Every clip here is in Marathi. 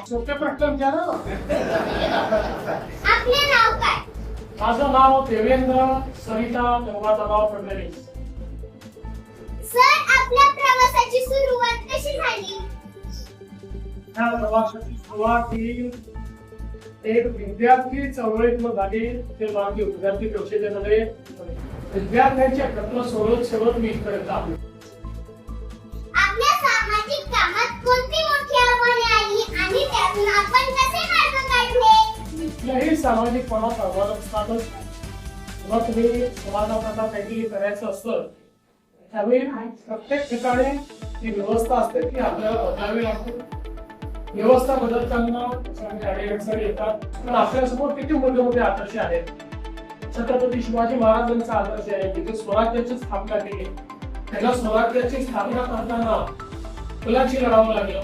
सोपे प्रश्न विचारा. आपले नाव काय? माझं नाव देवेंद्र सरिता गंगाधरराव फडणवीस. सर, आपल्या प्रवासाची सुरुवात कशी झाली? या प्रवासाची सुरुवात ही एक विद्यार्थी चळवळीतून झाली. ते मागे विद्यार्थी परिषदेमध्ये विद्यार्थ्यांच्या प्रश्न सोडवत मी इथपर्यंत आलो. आपल्या सामाजिक कामात कोणती मोठी आव्हाने आली आणि त्यातून आपण कसे मार्ग काढले? कुठल्याही सामाजिक कोणात आव्हान असतातच. जेव्हा तुम्ही समाजात आता काहीतरी करायचं असतं त्यावेळी प्रत्येक ठिकाणी ती व्यवस्था असते ती आपल्याला बदलावी लागते. व्यवस्था बदलताना अडचणी येतात. पण आपल्यासमोर किती मोठे मोठे आदर्श आहेत. छत्रपती शिवाजी महाराजांचा आदर्श आहे. तिथे स्वराज्याची स्थापना केली. त्याला स्वराज्याची स्थापना करताना मुलाची लढावं लागलं,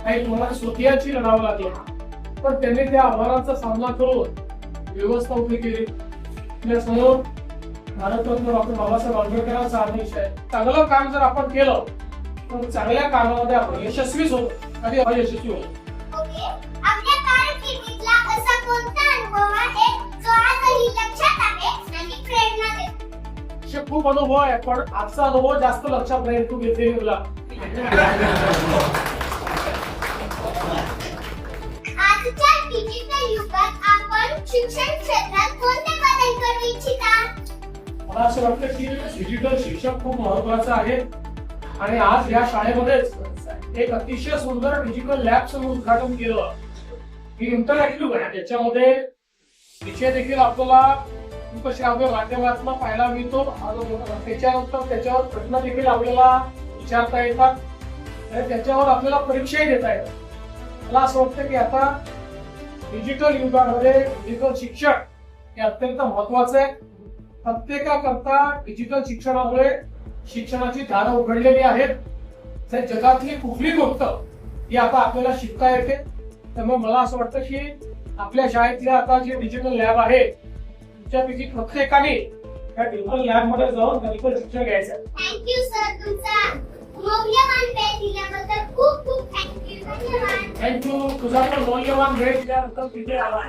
काही तुम्हाला स्वकीयाची लढावं लागलं. पण त्यांनी त्या आव्हानांचा सामना करून व्यवस्था उभी केली. आपल्यासमोर भारतरत्न डॉक्टर बाबासाहेब आंबेडकरांचा आदेश आहे. चांगलं काम जर आपण केलं तर चांगल्या कामामध्ये आपण यशस्वीच होतो, कधी अयशस्वी होतो. ओके. आपल्या कारकिर्दीतला असा कोणता अनुभव आहे जो आजही लक्षात आहे आणि प्रेरणा देतो? असे खूप अनुभव आहे पण आजचा अनुभव जास्त लक्षात राहील. तू घेतलेली मुला आजच्या डिजिटल युगात आपण शिक्षण क्षेत्रात कोणते बदल करू इच्छिता? मला असं वाटतं की डिजिटल शिक्षण खूप महत्वाचं आहे. आणि आज या शाळेमध्येच एक अतिशय सुंदर डिजिटल लॅबचं उद्घाटन केलं. ही इंटरॅक्टिव्ह आहे. त्याच्यामध्ये विषय देखील आपल्याला श्राव्य माध्यमातून पाहायला मिळतो. त्याच्यानंतर त्याच्यावर प्रश्न देखील आपल्याला विचारता येतात आणि त्याच्यावर आपल्याला परीक्षाही देता येतात. मला असं वाटतं की आता डिजिटल युगामध्ये डिजिटल शिक्षण हे अत्यंत महत्वाचं आहे. प्रत्येकाकरता डिजिटल शिक्षणामुळे शिक्षणाची दारं उघडलेली आहेत. तर जगातली कुठली गोष्ट ही आता आपल्याला शिकता येते. त्यामुळे मला असं वाटतं की आपल्या शाळेतल्या आता जे डिजिटल लॅब आहे तुमच्यापैकी प्रत्येकाने त्या डिजिटल लॅब मध्ये जाऊन डिजिटल शिक्षण घ्यायचं. थँक्यू सर, तुमचा मौल्यवान वेळ दिल्याबद्दल खूप खूप थँक्यू. धन्यवाद. थँक्यू. तुझा पण मौल्यवान वेळ दिल्यानंतर तिथे आला.